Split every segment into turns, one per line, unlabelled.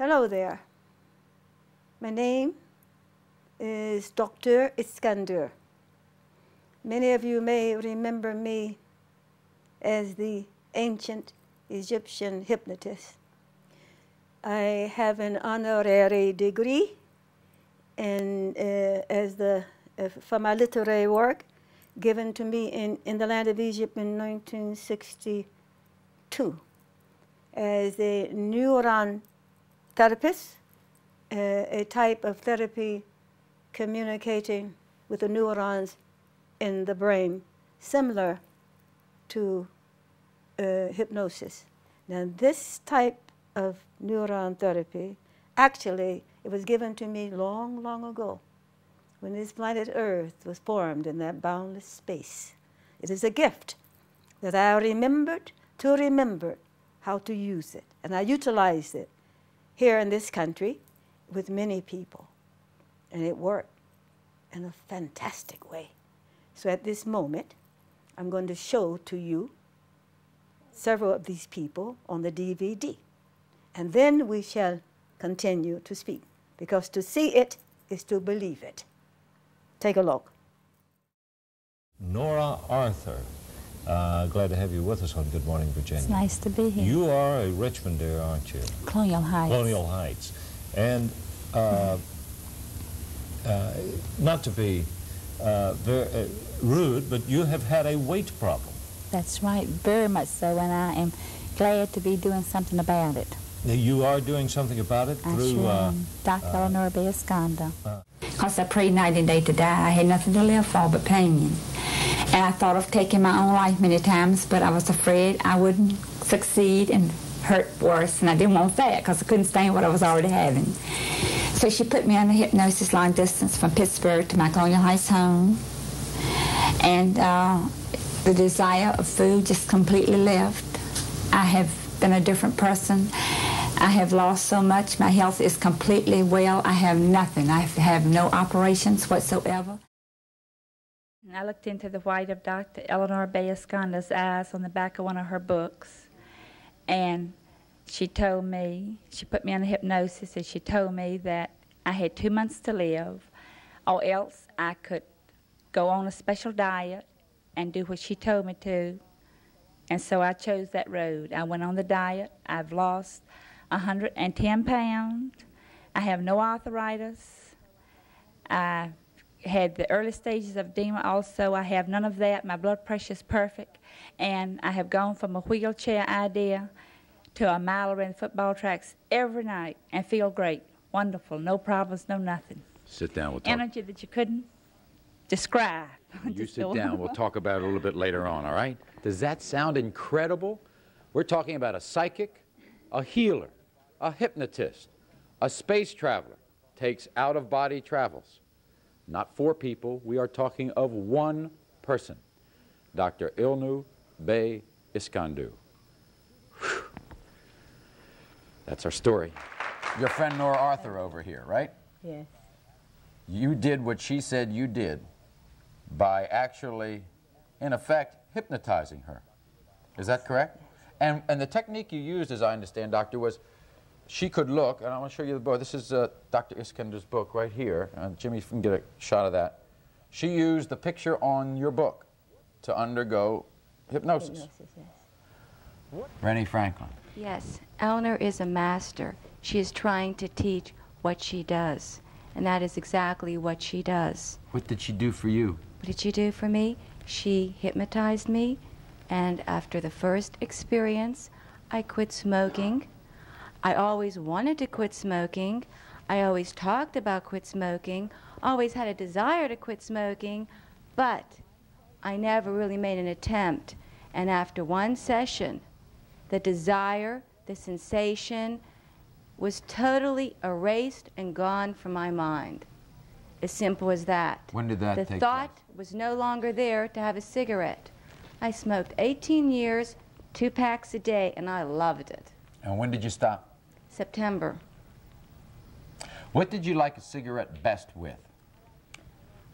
Hello there. My name is Dr. Iskander. Many of you may remember me as the ancient Egyptian hypnotist. I have an honorary degree for my literary work given to me in the land of Egypt in 1962 as a neuron therapist, a type of therapy communicating with the neurons in the brain, similar to hypnosis. Now, this type of neuron therapy, actually, it was given to me long, long ago, when this planet Earth was formed in that boundless space. It is a gift that I remembered to remember how to use it, and I utilized it here in this country with many people, and it worked in a fantastic way. So at this moment, I'm going to show to you several of these people on the DVD, and then we shall continue to speak, because to see it is to believe it. Take a look.
Nora Arthur, glad to have you with us on Good Morning Virginia.
It's nice to be here.
You are a Richmondair, aren't you?
Colonial Heights.
Colonial Heights. And not to be very rude, but you have had a weight problem.
That's right, very much so, and I am glad to be doing something about it.
You are doing something about it through...
Sure Dr. Eleanor Biasconda. Because I prayed night and day to die. I had nothing to live for but pain. And I thought of taking my own life many times, but I was afraid I wouldn't succeed and hurt worse, and I didn't want that because I couldn't stand what I was already having. So she put me under hypnosis long distance from Pittsburgh to my Colonial Heights home. And the desire of food just completely left. I have been a different person. I have lost so much. My health is completely well. I have nothing. I have no operations whatsoever. And I looked into the white of Dr. Eleanor Biasconda's eyes on the back of one of her books, and she told me, she put me under hypnosis, and she told me that I had 2 months to live, or else I could go on a special diet and do what she told me to. And so I chose that road. I went on the diet. I've lost 110 pounds. I have no arthritis. I had the early stages of edema also. I have none of that. My blood pressure is perfect. And I have gone from a wheelchair idea to a mile around the football tracks every night and feel great. Wonderful. No problems, no nothing.
Sit down. We'll talk.
Energy that you couldn't describe.
You sit down. We'll talk about it a little bit later on, all right? Does that sound incredible? We're talking about a psychic, a healer, a hypnotist, a space traveler, takes out-of-body travels. Not 4 people. We are talking of 1 person, Dr. Ilnu Bey Iskandu. That's our story. Your friend Nora Arthur over here, right?
Yes.
You did what she said you did by actually, in effect, hypnotizing her. Is that correct? And the technique you used, as I understand, Doctor, was she could look, and I want to show you the book. This is Dr. Iskander's book right here. Jimmy, if you can get a shot of that. She used the picture on your book to undergo hypnosis. Yes. Rennie Franklin.
Yes, Eleanor is a master. She is trying to teach what she does, and that is exactly what she does.
What did she do for you?
What did she do for me? She hypnotized me, and after the first experience, I quit smoking. I always wanted to quit smoking. I always talked about quit smoking, always had a desire to quit smoking, but I never really made an attempt. And after 1 session, the desire, the sensation was totally erased and gone from my mind. As simple as that.
When did that take place?
The thought was no longer there to have a cigarette. I smoked 18 years, 2 packs a day, and I loved it.
And when did you stop?
September.
What did you like a cigarette best with?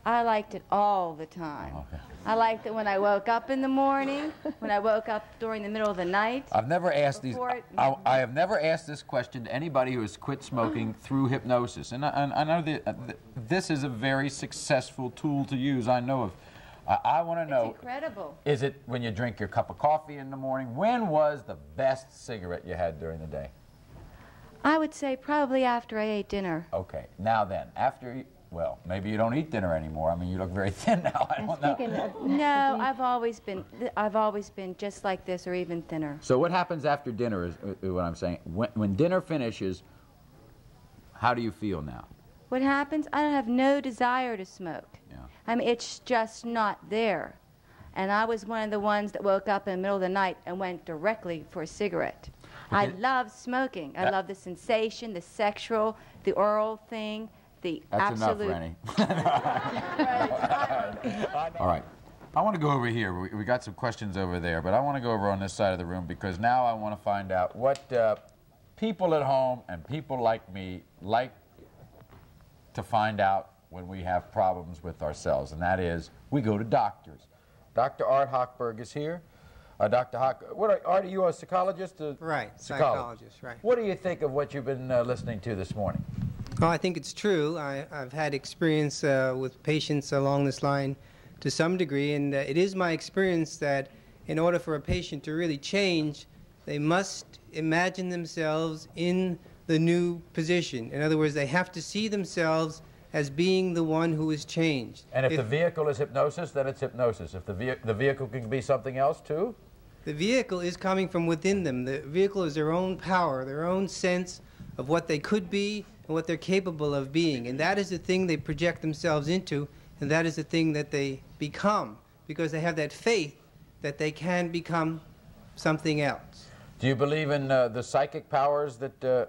I liked it all the time.
Okay.
I liked it when I woke up in the morning, when I woke up during the middle of the night.
I've never asked these.
Before it-
I have never asked this question to anybody who has quit smoking through hypnosis, and I know that this is a very successful tool to use. I know of. I want to know.
It's incredible.
Is it when you drink your cup of coffee in the morning? When was the best cigarette you had during the day?
I would say probably after I ate dinner.
Okay. Now then, after you, well, maybe you don't eat dinner anymore. I mean, you look very thin now. I don't know.
No, I've always been just like this or even thinner.
So what happens after dinner is what I'm saying. When dinner finishes, how do you feel now?
What happens? I have no desire to smoke.
Yeah.
I mean, it's just not there. And I was one of the ones that woke up in the middle of the night and went directly for a cigarette. I love smoking. I love the sensation, the sexual, the oral thing, the
That's
absolute.
enough, Rennie. All right. I want to go over here. We got some questions over there, but I want to go over on this side of the room because now I want to find out what people at home and people like me like to find out when we have problems with ourselves, and that is we go to doctors. Dr. Art Hochberg is here. Dr. Hoch, Art, are you a psychologist?
Right, psychologist, right.
What do you think of what you've been listening to this morning?
Well, I think it's true. I've had experience with patients along this line to some degree, and it is my experience that in order for a patient to really change, they must imagine themselves in the new position. In other words, they have to see themselves as being the one who is changed.
And if the vehicle is hypnosis, then it's hypnosis. If the vehicle can be something else too?
The vehicle is coming from within them. The vehicle is their own power, their own sense of what they could be and what they're capable of being. And that is the thing they project themselves into, and that is the thing that they become, because they have that faith that they can become something else.
Do you believe in the psychic powers that the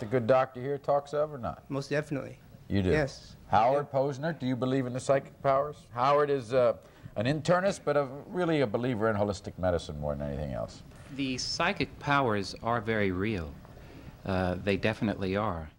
good doctor here talks of or not?
Most definitely.
You do?
Yes.
Howard Posner, do you believe in the psychic powers? Howard is an internist, but really a believer in holistic medicine more than anything else.
The psychic powers are very real. They definitely are.